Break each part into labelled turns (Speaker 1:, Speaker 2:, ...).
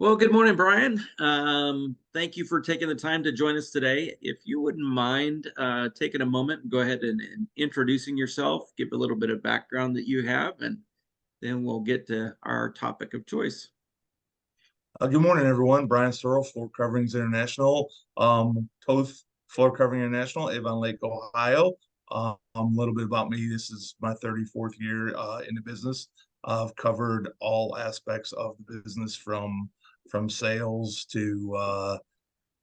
Speaker 1: Well, good morning, Brian. Thank you for taking the time to join us today. If you wouldn't mind taking a moment and go ahead and introducing yourself, give a little bit of background that you have, and then we'll get to our topic of choice.
Speaker 2: Good morning, everyone. Brian Searle, Floor Coverings International, Toth Floor Covering International, Avon Lake, Ohio. A little bit about me. This is my 34th year in the business. I've covered all aspects of the business from sales to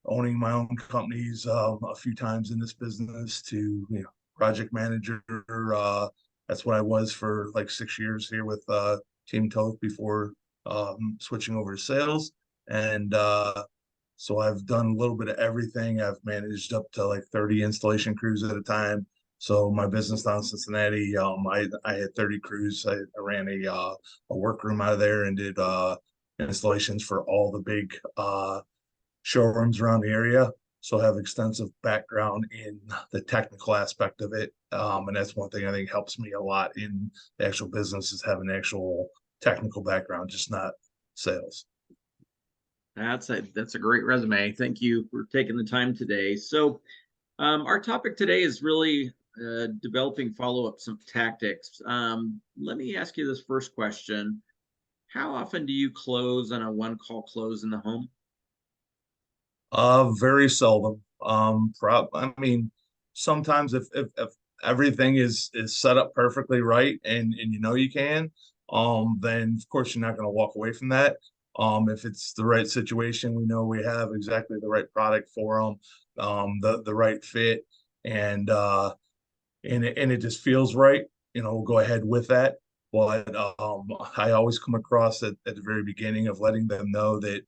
Speaker 2: owning my own companies a few times in this business to project manager. That's what I was for like 6 years here with Team Toth before switching over to sales. And so I've done a little bit of everything. I've managed up to like 30 installation crews at a time. So my business down in Cincinnati, I had 30 crews. I ran a workroom out of there and did installations for all the big showrooms around the area. So I have extensive background in the technical aspect of it. And that's one thing I think helps me a lot in the actual business is having actual technical background, just not sales.
Speaker 1: That's a great resume. Thank you for taking the time today. So, our topic today is really developing follow-up some tactics. Let me ask you this first question. How often do you close on a one-call close in the home?
Speaker 2: Very seldom. I mean, sometimes if everything is set up perfectly right and you know you can, then of course you're not going to walk away from that. If it's the right situation, we know we have exactly the right product for them, the right fit, and it just feels right. We'll go ahead with that. But I always come across at the very beginning of letting them know that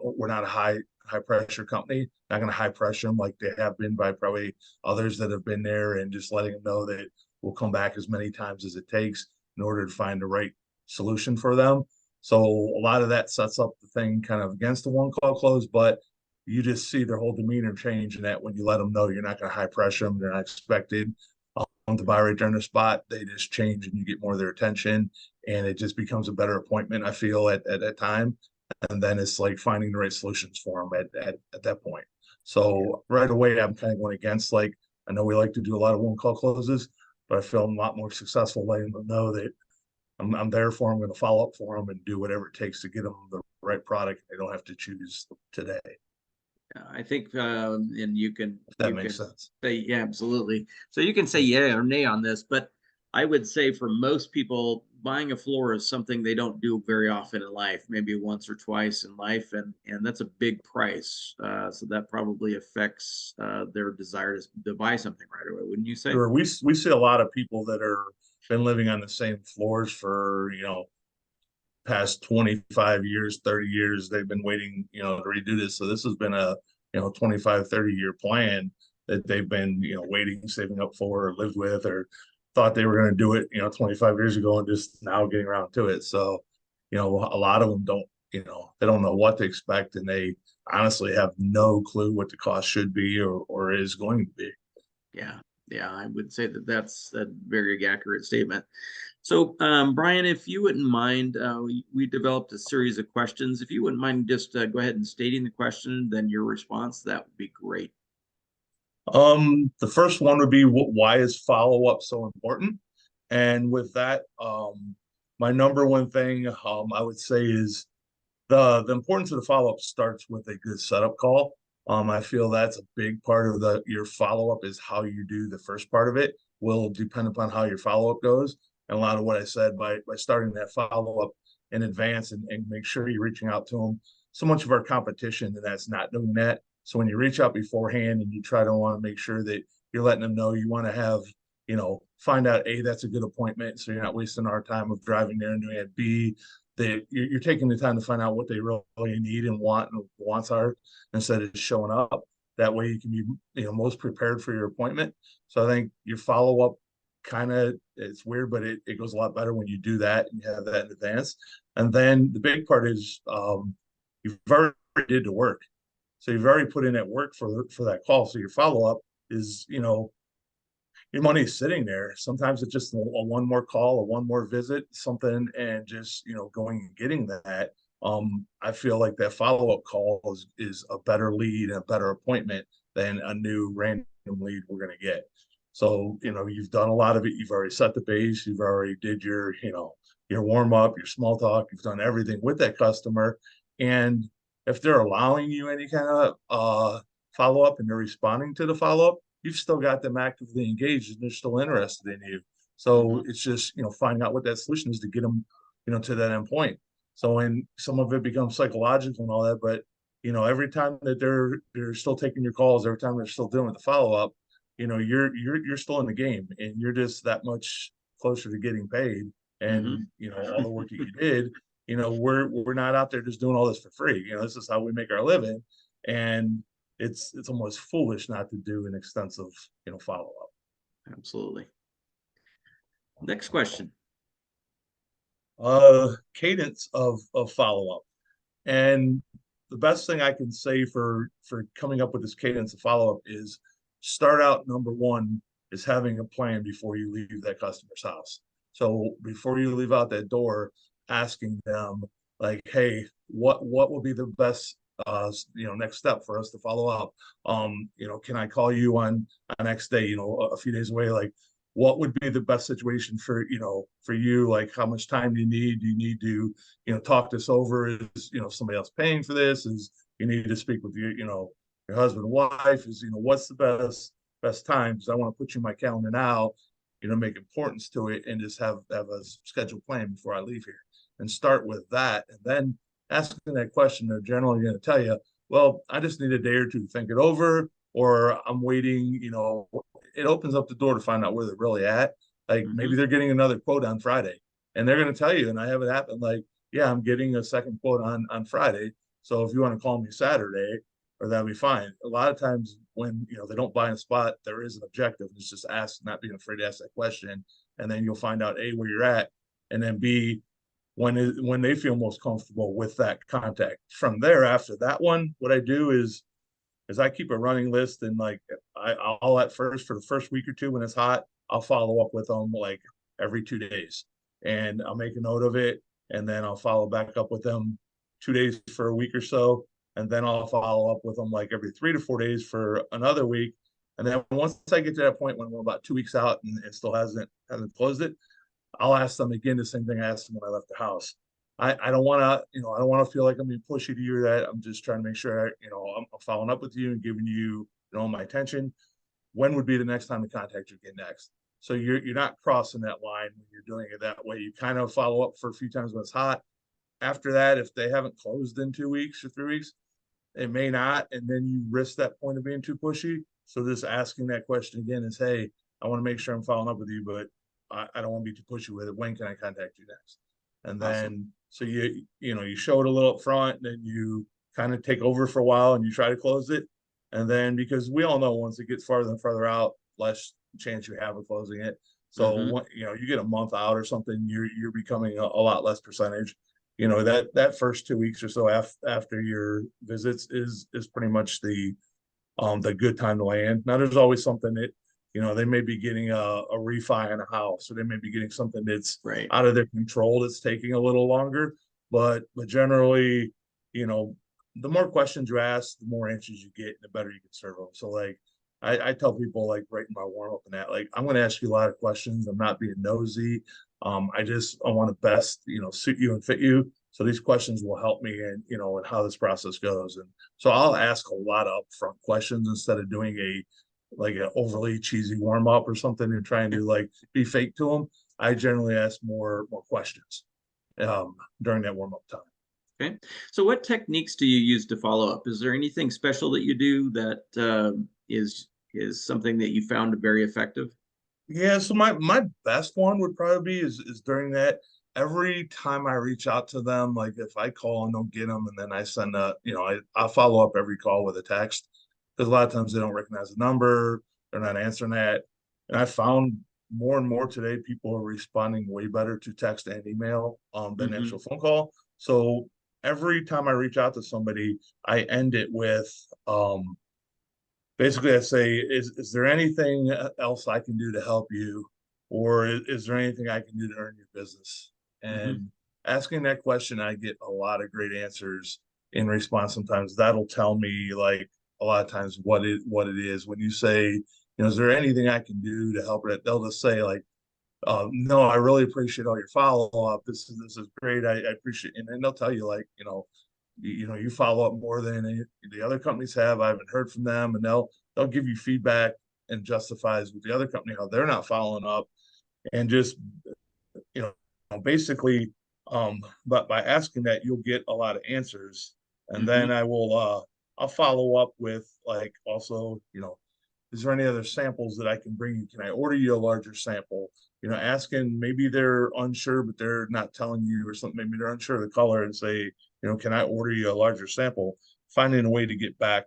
Speaker 2: we're not a high pressure company, not going to high pressure them like they have been by probably others that have been there, and just letting them know that we'll come back as many times as it takes in order to find the right solution for them. So a lot of that sets up the thing kind of against the one call close, but you just see their whole demeanor change in that when you let them know you're not going to high pressure them, they're not expected to buy right there on the spot. They just change and you get more of their attention, and it just becomes a better appointment, I feel, at that time. And then it's like finding the right solutions for them at that point. So right away, I'm kind of going against, like, I know we like to do a lot of one call closes, but I feel I'm a lot more successful letting them know that I'm there for them, I'm going to follow up for them and do whatever it takes to get them the right product. They don't have to choose today,
Speaker 1: I think, and
Speaker 2: if that
Speaker 1: you
Speaker 2: makes
Speaker 1: can
Speaker 2: sense.
Speaker 1: say yeah, absolutely. So you can say yeah or nay on this, but I would say for most people, buying a floor is something they don't do very often in life, maybe once or twice in life, and that's a big price. So that probably affects their desire to buy something right away, wouldn't you say?
Speaker 2: Sure, we see a lot of people that are been living on the same floors for past 25 years, 30 years. They've been waiting, to redo this. So this has been a 25, 30 year plan that they've been waiting, saving up for, or lived with, or thought they were going to do it 25 years ago and just now getting around to it. So a lot of them don't, they don't know what to expect, and they honestly have no clue what the cost should be or is going to be.
Speaker 1: Yeah, yeah, I would say that that's a very accurate statement. So, Brian, if you wouldn't mind, we developed a series of questions. If you wouldn't mind just go ahead and stating the question, then your response, that would be great.
Speaker 2: The first one would be, why is follow up so important? And with that, my number one thing I would say is the importance of the follow up starts with a good setup call. I feel that's a big part of the your follow up is how you do the first part of it will depend upon how your follow up goes. And a lot of what I said by starting that follow up in advance and make sure you're reaching out to them. So much of our competition and that's not doing that. So when you reach out beforehand and you try to want to make sure that you're letting them know you want to have, find out A, that's a good appointment. So you're not wasting our time of driving there and doing it. B, that you're taking the time to find out what they really need and wants are instead of showing up. That way you can be most prepared for your appointment. So I think your follow up kind of, it's weird, but it goes a lot better when you do that and you have that in advance. And then the big part is you've already did the work. So you've already put in that work for that call. So your follow up is, your money is sitting there. Sometimes it's just a one more call, a one more visit, something, and just going and getting that. I feel like that follow-up call is a better lead and a better appointment than a new random lead we're going to get. So, you've done a lot of it. You've already set the base. You've already did your warm up, your small talk. You've done everything with that customer. And if they're allowing you any kind of follow up and they're responding to the follow up, you've still got them actively engaged and they're still interested in you. So
Speaker 1: Hmm.
Speaker 2: it's just, finding out what that solution is to get them, to that end point. So, and some of it becomes psychological and all that, but every time that they're still taking your calls, every time they're still doing the follow up, you're still in the game and you're just that much closer to getting paid.
Speaker 1: Hmm.
Speaker 2: And all the work that you did, we're not out there just doing all this for free. This is how we make our living. And it's almost foolish not to do an extensive, follow up.
Speaker 1: Absolutely. Next question.
Speaker 2: Cadence of follow up. And the best thing I can say for coming up with this cadence of follow up is start out number one is having a plan before you leave that customer's house. So before you leave out that door, asking them like, hey, what will be the best next step for us to follow up? Can I call you on next day, a few days away? Like, what would be the best situation for you? Like, how much time do you need? Do you need to talk this over? Is somebody else paying for this? Is you need to speak with your husband and wife? Is what's the best time? Because I want to put you in my calendar now, make importance to it and just have a scheduled plan before I leave here and start with that. And then asking that question, they're generally going to tell you, well, I just need a day or two to think it over, or I'm waiting, it opens up the door to find out where they're really at. Like maybe
Speaker 1: Hmm.
Speaker 2: they're getting another quote on Friday and they're going to tell you, and I have it happen like, yeah, I'm getting a second quote on Friday. So if you want to call me Saturday, or that'll be fine. A lot of times when they don't buy in a spot, there is an objective. It's just ask, not being afraid to ask that question, and then you'll find out A, where you're at, and then B, when they feel most comfortable with that contact. From there, after that one, what I do is I keep a running list and like I'll at first for the first week or two when it's hot, I'll follow up with them like every 2 days and I'll make a note of it and then I'll follow back up with them 2 days for a week or so. And then I'll follow up with them like every 3 to 4 days for another week. And then once I get to that point when we're about 2 weeks out and it still hasn't closed it, I'll ask them again the same thing I asked them when I left the house. I don't want to, I don't want to feel like I'm being pushy to you. That I'm just trying to make sure, I'm following up with you and giving you, my attention. When would be the next time to contact you again next? So you're not crossing that line when you're doing it that way. You kind of follow up for a few times when it's hot. After that, if they haven't closed in 2 weeks or 3 weeks, it may not, and then you risk that point of being too pushy. So just asking that question again is, hey, I want to make sure I'm following up with you, but I don't want to be too pushy with it. When can I contact you next? And
Speaker 1: Awesome.
Speaker 2: then so you show it a little up front, and then you kind of take over for a while and you try to close it. And then because we all know once it gets farther and farther out, less chance you have of closing it. So
Speaker 1: Hmm.
Speaker 2: you get a month out or something, you're becoming a lot less percentage. That first 2 weeks or so after your visits is pretty much the good time to land. Now there's always something that they may be getting a refi on a house, or they may be getting something that's
Speaker 1: Right.
Speaker 2: out of their control that's taking a little longer. But generally, you know, the more questions you ask, the more answers you get, the better you can serve them. So like I tell people like right in my warm up and that like I'm gonna ask you a lot of questions. I'm not being nosy. I want to best, suit you and fit you. So these questions will help me in, and how this process goes. And so I'll ask a lot of upfront questions instead of doing like an overly cheesy warm up or something and trying to like be fake to them. I generally ask more questions during that warm up time.
Speaker 1: Okay. So what techniques do you use to follow up? Is there anything special that you do that is something that you found very effective?
Speaker 2: Yeah, so my best one would probably be is during that every time I reach out to them, like if I call and don't get them, and then I send I follow up every call with a text because a lot of times they don't recognize the number, they're not answering that, and I found more and more today people are responding way better to text and email than
Speaker 1: Hmm.
Speaker 2: actual phone call. So every time I reach out to somebody, I end it with basically I say, is there anything else I can do to help you, or is there anything I can do to earn your business?
Speaker 1: Hmm.
Speaker 2: And asking that question, I get a lot of great answers in response. Sometimes that'll tell me like a lot of times what it is. When you say, is there anything I can do to help it? They'll just say like, no, I really appreciate all your follow up. This is great. I appreciate, and then they'll tell you like, you follow up more than the other companies have. I haven't heard from them, and they'll give you feedback and justifies with the other company how they're not following up, and just you basically, but by asking that, you'll get a lot of answers, and
Speaker 1: Hmm.
Speaker 2: then I'll follow up with like also, is there any other samples that I can bring you? Can I order you a larger sample? Asking maybe they're unsure, but they're not telling you or something. Maybe they're unsure of the color and say, can I order you a larger sample? Finding a way to get back,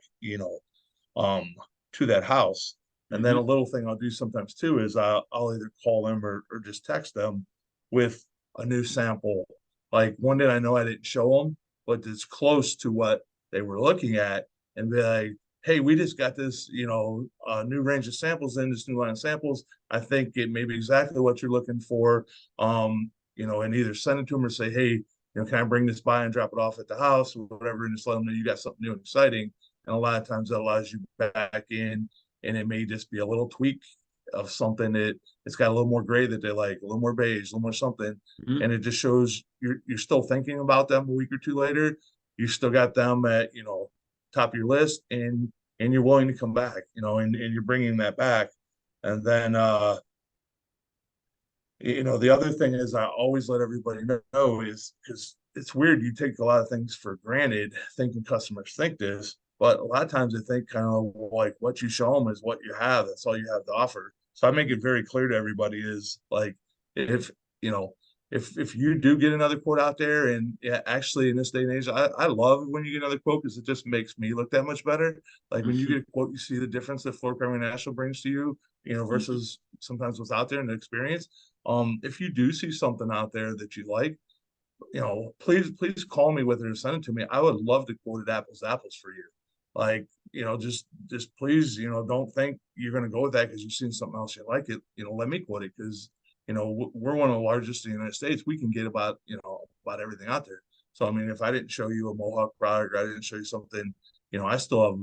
Speaker 2: um, to that house. And then a
Speaker 1: Hmm.
Speaker 2: little thing I'll do sometimes too is I'll either call them or just text them with a new sample. Like one that I know I didn't show them, but it's close to what they were looking at, and be like, hey, we just got this, new range of samples in this new line of samples. I think it may be exactly what you're looking for. And either send it to them or say, hey, can I bring this by and drop it off at the house or whatever, and just let them know you got something new and exciting. And a lot of times that allows you back in, and it may just be a little tweak of something that it's got a little more gray that they like, a little more beige, a little more something,
Speaker 1: Hmm.
Speaker 2: and it just shows you're still thinking about them a week or two later. You still got them at top of your list, and you're willing to come back, and you're bringing that back, and then the other thing is I always let everybody know is because it's weird. You take a lot of things for granted, thinking customers think this, but a lot of times they think kind of like what you show them is what you have. That's all you have to offer. So I make it very clear to everybody is like, if, you know, if you do get another quote out there, and yeah, actually in this day and age, I love when you get another quote because it just makes me look that much better. Like when you
Speaker 1: Hmm.
Speaker 2: get a quote, you see the difference that Floor Covering National brings to you,
Speaker 1: Hmm.
Speaker 2: versus sometimes what's out there in the experience. If you do see something out there that you like, please call me with it or send it to me. I would love to quote it apples to apples for you. Like, just please, don't think you're going to go with that because you've seen something else you like it. Let me quote it because, we're one of the largest in the United States. We can get about everything out there. So, I mean, if I didn't show you a Mohawk product, or I didn't show you something, I still have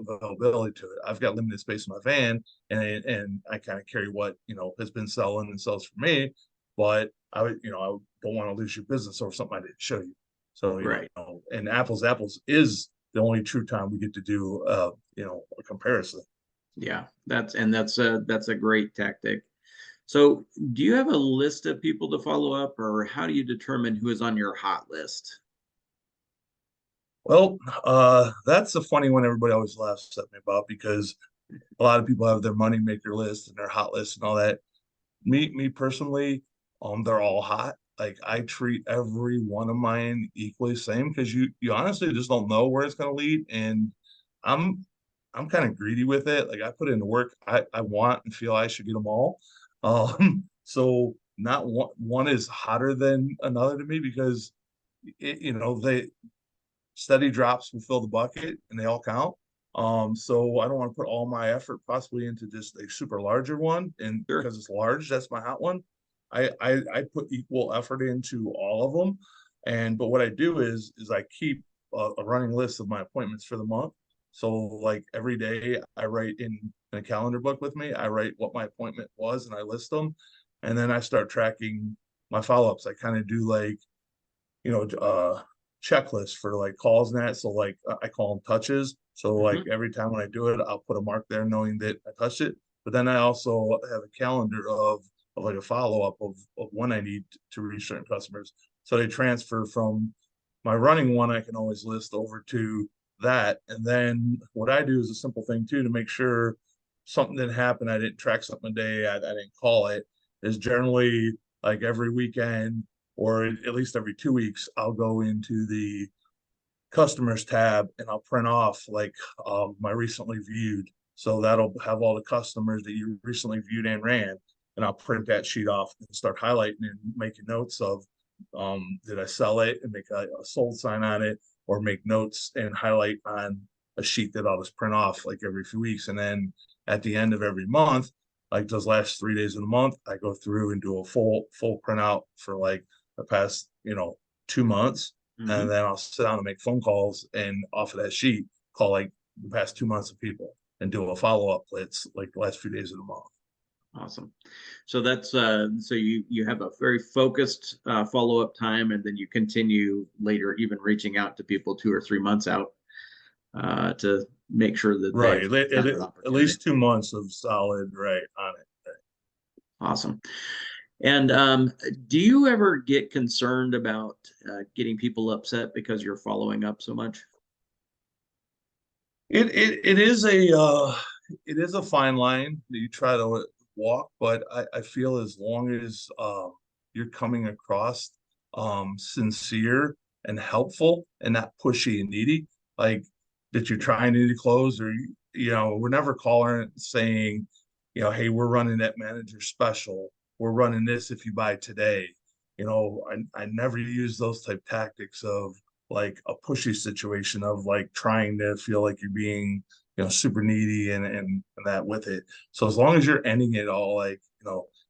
Speaker 2: availability to it. I've got limited space in my van, and I kind of carry what, has been selling and sells for me, but I don't want to lose your business over something I didn't show you. So,
Speaker 1: Right.
Speaker 2: and apples is the only true time we get to do, a comparison.
Speaker 1: Yeah, that's a great tactic. So, do you have a list of people to follow up, or how do you determine who is on your hot list?
Speaker 2: Well, that's a funny one everybody always laughs at me about because a lot of people have their money maker list and their hot list and all that. Me personally, they're all hot. Like I treat every one of mine equally same because you honestly just don't know where it's gonna lead. And I'm I'm kind of greedy with it. Like I put in the work I want and feel I should get them all. So not one is hotter than another to me because they steady drops will fill the bucket and they all count. So I don't want to put all my effort possibly into just a super larger one, and
Speaker 1: Sure.
Speaker 2: because it's large, that's my hot one. I put equal effort into all of them, but what I do is I keep a running list of my appointments for the month. So like every day I write in a calendar book with me, I write what my appointment was and I list them, and then I start tracking my follow-ups. I kind of do like checklist for like calls and that. So like I call them touches. So like
Speaker 1: Hmm.
Speaker 2: every time when I do it, I'll put a mark there knowing that I touched it. But then I also have a calendar of like a follow up of when I need to reach certain customers. So they transfer from my running one I can always list over to that. And then what I do is a simple thing too to make sure something didn't happen. I didn't track something a day. I didn't call it. Is generally like every weekend or at least every 2 weeks, I'll go into the customers tab and I'll print off like my recently viewed. So that'll have all the customers that you recently viewed and ran. And I'll print that sheet off and start highlighting and making notes of did I sell it and make a sold sign on it, or make notes and highlight on a sheet that I'll just print off like every few weeks. And then at the end of every month, like those last 3 days of the month, I go through and do a full printout for like the past, 2 months, and
Speaker 1: Hmm.
Speaker 2: then I'll sit down and make phone calls, and off of that sheet, call like the past 2 months of people and do a follow-up blitz like the last few days of the month.
Speaker 1: Awesome. So that's so you have a very focused follow-up time, and then you continue later, even reaching out to people 2 or 3 months out to make sure that
Speaker 2: Right.
Speaker 1: they've
Speaker 2: At,
Speaker 1: got
Speaker 2: at
Speaker 1: that
Speaker 2: at
Speaker 1: opportunity.
Speaker 2: least 2 months of solid right on it.
Speaker 1: Awesome. And do you ever get concerned about getting people upset because you're following up so much?
Speaker 2: It is it is a fine line that you try to walk, but I feel as long as you're coming across sincere and helpful and not pushy and needy, like that you're trying to close, or we're never calling saying, hey, we're running that manager special. We're running this if you buy today. I never use those type tactics of like a pushy situation of like trying to feel like you're being, super needy and that with it. So as long as you're ending it all like,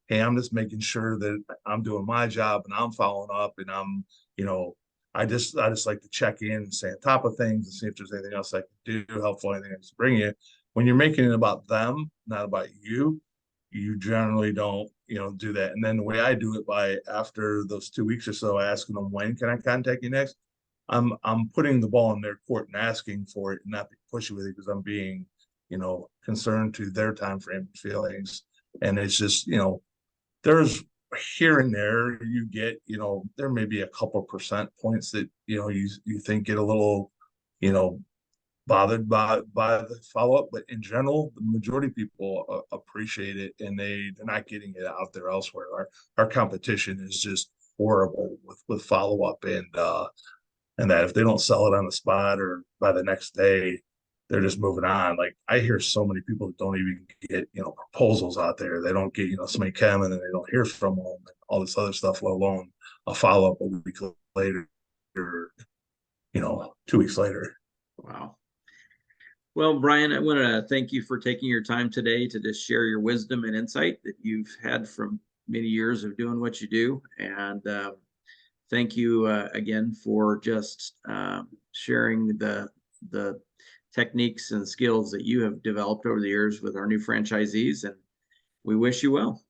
Speaker 2: hey, I'm just making sure that I'm doing my job and I'm following up and you know, I just like to check in and stay on top of things and see if there's anything else I can do, helpful, anything I can bring you. When you're making it about them, not about you, you generally don't, do that. And then the way I do it by after those 2 weeks or so, asking them when can I contact you next? I'm putting the ball in their court and asking for it and not be pushy with it because I'm being, concerned to their time frame and feelings. And it's just, there's here and there you get, there may be a couple percent points that, you think get a little, you know, bothered by the follow up, but in general, the majority of people appreciate it and they're not getting it out there elsewhere. Our competition is just horrible with follow up and that if they don't sell it on the spot or by the next day, they're just moving on. Like I hear so many people that don't even get, proposals out there. They don't get, somebody come and then they don't hear from them and all this other stuff, let alone a follow up a week later or, 2 weeks later.
Speaker 1: Wow. Well, Brian, I want to thank you for taking your time today to just share your wisdom and insight that you've had from many years of doing what you do. And thank you again for just sharing the techniques and skills that you have developed over the years with our new franchisees. And we wish you well.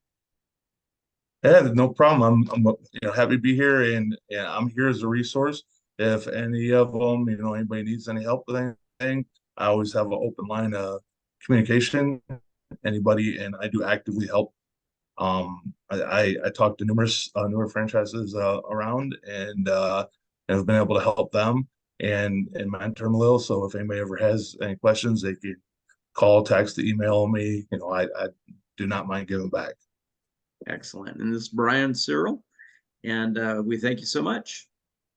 Speaker 2: Yeah, no problem. I'm happy to be here and I'm here as a resource. If any of them, anybody needs any help with anything, I always have an open line of communication. Anybody, and I do actively help. I talk to numerous newer franchises around and have been able to help them and mentor them a little. So if anybody ever has any questions, they can call, text, email me. I do not mind giving back.
Speaker 1: Excellent. And this is Brian Searle, and we thank you so much.